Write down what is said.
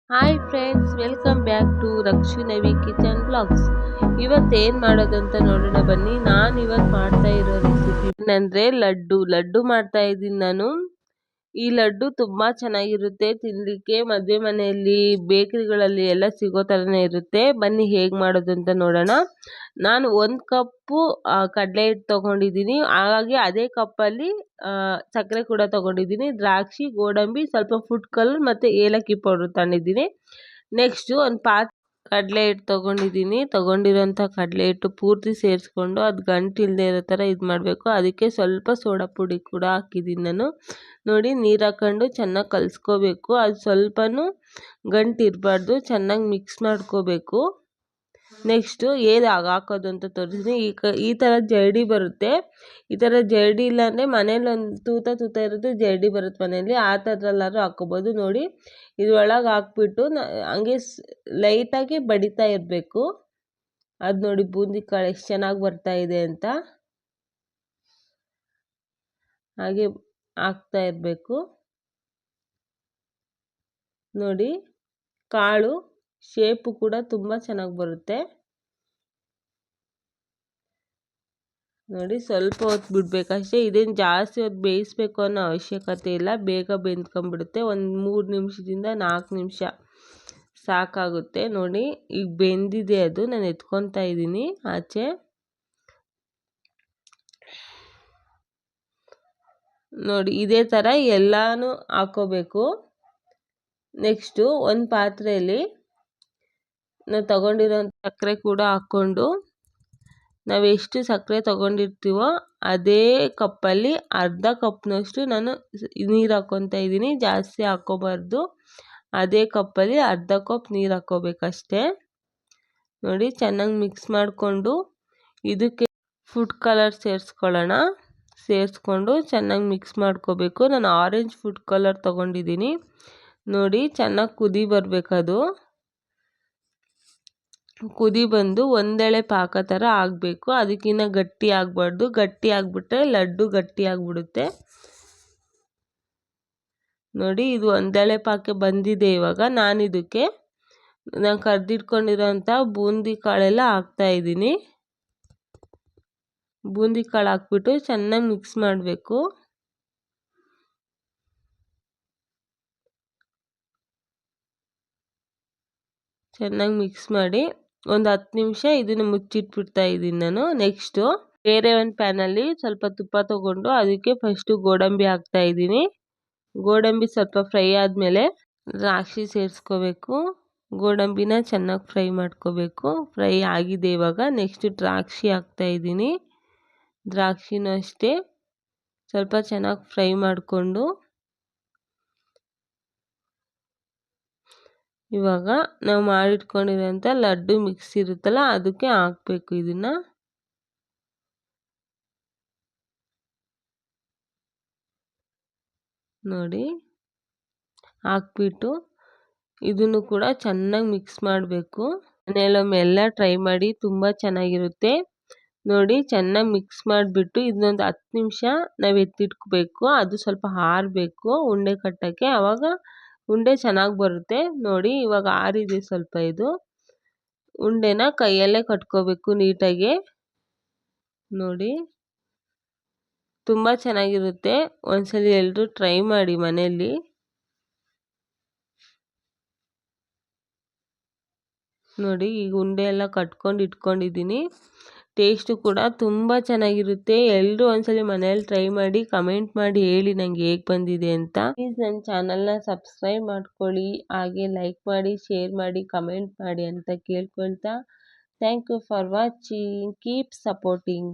Hi friends, welcome back to Rakshu Navi kitchen blogs. ಇವತ್ತೇನು ಮಾಡೋದು ಅಂತ ನೋಡೋಣ ಬನ್ನಿ. ನಾನು ಇವತ್ತು ಮಾಡ್ತಾ ಇರೋ ರೆಸಿಪಿ ಏನಂದರೆ ಲಡ್ಡು ಮಾಡ್ತಾ ಇದ್ದೀನಿ ನಾನು. ಈ ಲಡ್ಡು ತುಂಬ ಚೆನ್ನಾಗಿರುತ್ತೆ ತಿನ್ನಲಿಕ್ಕೆ. ಮದುವೆ ಮನೆಯಲ್ಲಿ ಬೇಕರಿಗಳಲ್ಲಿ ಎಲ್ಲ ಸಿಗೋ ಥರನೇ ಇರುತ್ತೆ. ಬನ್ನಿ ಹೇಗೆ ಮಾಡೋದು ಅಂತ ನೋಡೋಣ. ನಾನು 1 ಕಪ್ಪು ಕಡಲೆ ಹಿಟ್ಟು ತೊಗೊಂಡಿದ್ದೀನಿ. ಹಾಗಾಗಿ ಅದೇ ಕಪ್ಪಲ್ಲಿ ಸಕ್ಕರೆ ಕೂಡ ತೊಗೊಂಡಿದ್ದೀನಿ. ದ್ರಾಕ್ಷಿ, ಗೋಡಂಬಿ, ಸ್ವಲ್ಪ ಫುಡ್ ಕಲರ್ ಮತ್ತು ಏಲಕ್ಕಿ ಪೌಡ್ರ್ ತಂದಿದ್ದೀನಿ. ನೆಕ್ಸ್ಟು ಒಂದು ಕಡಲೆ ಹಿಟ್ಟು ತೊಗೊಂಡಿದ್ದೀನಿ. ತೊಗೊಂಡಿರೋಂಥ ಕಡಲೆ ಹಿಟ್ಟು ಪೂರ್ತಿ ಸೇರಿಸ್ಕೊಂಡು ಅದು ಗಂಟು ಇಲ್ಲದೆ ಇರೋ ಥರ ಇದು ಮಾಡಬೇಕು. ಅದಕ್ಕೆ ಸ್ವಲ್ಪ ಸೋಡಾ ಪುಡಿ ಕೂಡ ಹಾಕಿದ್ದೀನಿ ನಾನು. ನೋಡಿ, ನೀರು ಹಾಕ್ಕೊಂಡು ಚೆನ್ನಾಗಿ ಕಲಿಸ್ಕೋಬೇಕು. ಅದು ಸ್ವಲ್ಪನೂ ಗಂಟು ಇರಬಾರ್ದು, ಚೆನ್ನಾಗಿ ಮಿಕ್ಸ್ ಮಾಡ್ಕೋಬೇಕು. ನೆಕ್ಸ್ಟು ಹಾಕೋದು ಅಂತ ತೋರಿಸ್ತೀನಿ. ಈ ಥರ ಜರಡಿ ಬರುತ್ತೆ. ಈ ಥರ ಜರಡಿ ಇಲ್ಲಾಂದರೆ ಮನೇಲಿ ಒಂದು ತೂತ ಇರೋದು ಜರಡಿ ಬರುತ್ತೆ ಮನೆಯಲ್ಲಿ, ಆ ಥರದಲ್ಲಾದ್ರೂ ಹಾಕ್ಕೋಬೋದು. ನೋಡಿ, ಇದ್ರೊಳಗೆ ಹಾಕ್ಬಿಟ್ಟು ಹಂಗೆ ಲೈಟಾಗಿ ಬಡಿತಾ ಇರಬೇಕು. ಅದು ನೋಡಿ ಬೂಂದಿ ಕಾಳು ಎಷ್ಟು ಚೆನ್ನಾಗಿ ಬರ್ತಾ ಇದೆ ಅಂತ. ಹಾಗೆ ಹಾಕ್ತಾ ಇರಬೇಕು. ನೋಡಿ, ಕಾಳು ಶೇಪು ಕೂಡ ತುಂಬ ಚೆನ್ನಾಗಿ ಬರುತ್ತೆ. ನೋಡಿ, ಸ್ವಲ್ಪ ಹೊತ್ತು ಬಿಡಬೇಕಷ್ಟೇ. ಇದೇನು ಜಾಸ್ತಿ ಹೊತ್ತು ಬೇಯಿಸ್ಬೇಕು ಅನ್ನೋ ಅವಶ್ಯಕತೆ ಇಲ್ಲ, ಬೇಗ ಬೆಂದ್ಕೊಂಡ್ಬಿಡುತ್ತೆ. ಒಂದು 3 ನಿಮಿಷದಿಂದ 4 ನಿಮಿಷ ಸಾಕಾಗುತ್ತೆ. ನೋಡಿ, ಈಗ ಬೆಂದಿದೆ ಅದು. ನಾನು ಎತ್ಕೊತಾ ಇದ್ದೀನಿ ಆಚೆ. ನೋಡಿ, ಇದೇ ಥರ ಎಲ್ಲನೂ ಹಾಕೋಬೇಕು. ನೆಕ್ಸ್ಟು ಒಂದು ಪಾತ್ರೆಯಲ್ಲಿ ನಾವು ತಗೊಂಡಿರೋ ಸಕ್ಕರೆ ಕೂಡ ಹಾಕ್ಕೊಂಡು, ನಾವು ಎಷ್ಟು ಸಕ್ಕರೆ ತೊಗೊಂಡಿರ್ತೀವೋ ಅದೇ ಕಪ್ಪಲ್ಲಿ ಅರ್ಧ ಕಪ್ನಷ್ಟು ನಾನು ನೀರು ಹಾಕ್ಕೊತಾ ಇದ್ದೀನಿ. ಜಾಸ್ತಿ ಹಾಕ್ಕೋಬಾರ್ದು. ಅದೇ ಕಪ್ಪಲ್ಲಿ ಅರ್ಧ ಕಪ್ ನೀರು ಹಾಕ್ಕೋಬೇಕಷ್ಟೇ. ನೋಡಿ, ಚೆನ್ನಾಗಿ ಮಿಕ್ಸ್ ಮಾಡಿಕೊಂಡು ಇದಕ್ಕೆ ಫುಡ್ ಕಲರ್ ಸೇರಿಸ್ಕೊಂಡು ಚೆನ್ನಾಗಿ ಮಿಕ್ಸ್ ಮಾಡ್ಕೋಬೇಕು. ನಾನು ಆರೆಂಜ್ ಫುಡ್ ಕಲರ್ ತೊಗೊಂಡಿದ್ದೀನಿ. ನೋಡಿ, ಚೆನ್ನಾಗಿ ಕುದಿ ಬರಬೇಕದು. ಕುದಿ ಬಂದು ಒಂದೆಳೆ ಪಾಕ ಥರ ಆಗಬೇಕು. ಅದಕ್ಕಿಂತ ಗಟ್ಟಿ ಆಗಬಾರ್ದು. ಗಟ್ಟಿ ಆಗಿಬಿಟ್ರೆ ಲಡ್ಡು ಗಟ್ಟಿ ಆಗಿಬಿಡುತ್ತೆ. ನೋಡಿ, ಇದು ಒಂದೆಳೆ ಪಾಕ ಬಂದಿದೆ. ಇವಾಗ ನಾನು ಕರೆದಿಟ್ಕೊಂಡಿರೋಂಥ ಬೂಂದಿ ಕಾಳೆಲ್ಲ ಹಾಕ್ತಾಯಿದ್ದೀನಿ. ಬೂಂದಿ ಕಾಳು ಹಾಕ್ಬಿಟ್ಟು ಚೆನ್ನಾಗಿ ಮಿಕ್ಸ್ ಮಾಡಬೇಕು. ಚೆನ್ನಾಗಿ ಮಿಕ್ಸ್ ಮಾಡಿ ಒಂದು 10 ನಿಮಿಷ ಇದನ್ನು ಮುಚ್ಚಿಟ್ಬಿಡ್ತಾ ಇದ್ದೀನಿ ನಾನು. ನೆಕ್ಸ್ಟು ಬೇರೆ ಒಂದು ಪ್ಯಾನಲ್ಲಿ ಸ್ವಲ್ಪ ತುಪ್ಪ ತೊಗೊಂಡು ಅದಕ್ಕೆ ಫಸ್ಟು ಗೋಡಂಬಿ ಹಾಕ್ತಾ ಇದ್ದೀನಿ. ಗೋಡಂಬಿ ಸ್ವಲ್ಪ ಫ್ರೈ ಆದಮೇಲೆ ದ್ರಾಕ್ಷಿ ಸೇರಿಸ್ಕೋಬೇಕು. ಗೋಡಂಬಿನ ಚೆನ್ನಾಗಿ ಫ್ರೈ ಮಾಡ್ಕೋಬೇಕು. ಫ್ರೈ ಆಗಿದೆ ಇವಾಗ. ನೆಕ್ಸ್ಟು ದ್ರಾಕ್ಷಿ ಹಾಕ್ತಾ ಇದ್ದೀನಿ. ದ್ರಾಕ್ಷಿನೂ ಅಷ್ಟೇ ಸ್ವಲ್ಪ ಚೆನ್ನಾಗಿ ಫ್ರೈ ಮಾಡಿಕೊಂಡು ಇವಾಗ ನಾವು ಮಾಡಿಟ್ಕೊಂಡಿರೋಂಥ ಲಡ್ಡು ಮಿಕ್ಸ್ ಇರುತ್ತಲ್ಲ ಅದಕ್ಕೆ ಹಾಕಬೇಕು. ಇದನ್ನು ನೋಡಿ, ಹಾಕ್ಬಿಟ್ಟು ಇದನ್ನು ಕೂಡ ಚೆನ್ನಾಗಿ ಮಿಕ್ಸ್ ಮಾಡಬೇಕು. ಮನೆಯಲ್ಲೊಮ್ಮೆಲ್ಲ ಟ್ರೈ ಮಾಡಿ, ತುಂಬ ಚೆನ್ನಾಗಿರುತ್ತೆ. ನೋಡಿ, ಚೆನ್ನಾಗಿ ಮಿಕ್ಸ್ ಮಾಡಿಬಿಟ್ಟು ಇದನ್ನೊಂದು 10 ನಿಮಿಷ ನಾವು ಎತ್ತಿಟ್ಕೋಬೇಕು. ಅದು ಸ್ವಲ್ಪ ಆರಬೇಕು ಉಂಡೆ ಕಟ್ಟೋಕ್ಕೆ. ಆವಾಗ ಉಂಡೆ ಚೆನ್ನಾಗಿ ಬರುತ್ತೆ. ನೋಡಿ, ಇವಾಗ ಆರಿದೆ ಸ್ವಲ್ಪ. ಇದು ಉಂಡೆನ ಕೈಯಲ್ಲೇ ಕಟ್ಕೋಬೇಕು ನೀಟಾಗಿ. ನೋಡಿ, ತುಂಬ ಚೆನ್ನಾಗಿರುತ್ತೆ. ಒಂದ್ಸಲಿ ಎಲ್ಲರೂ ಟ್ರೈ ಮಾಡಿ ಮನೆಯಲ್ಲಿ. ನೋಡಿ, ಈಗ ಉಂಡೆ ಎಲ್ಲ ಕಟ್ಕೊಂಡು ಇಟ್ಕೊಂಡಿದ್ದೀನಿ. ಟೇಸ್ಟು ಕೂಡ ತುಂಬ ಚೆನ್ನಾಗಿರುತ್ತೆ. ಎಲ್ಲರೂ ಒಂದ್ಸಲಿ ಮನೇಲಿ ಟ್ರೈ ಮಾಡಿ ಕಮೆಂಟ್ ಮಾಡಿ ಹೇಳಿ ನನಗೆ ಹೇಗೆ ಬಂದಿದೆ ಅಂತ. ಪ್ಲೀಸ್ ನನ್ನ ಚಾನಲ್ನ ಸಬ್ಸ್ಕ್ರೈಬ್ ಮಾಡ್ಕೊಳ್ಳಿ, ಹಾಗೆ ಲೈಕ್ ಮಾಡಿ, ಶೇರ್ ಮಾಡಿ, ಕಮೆಂಟ್ ಮಾಡಿ ಅಂತ ಕೇಳ್ಕೊಳ್ತಾ, thank you for watching. Keep supporting.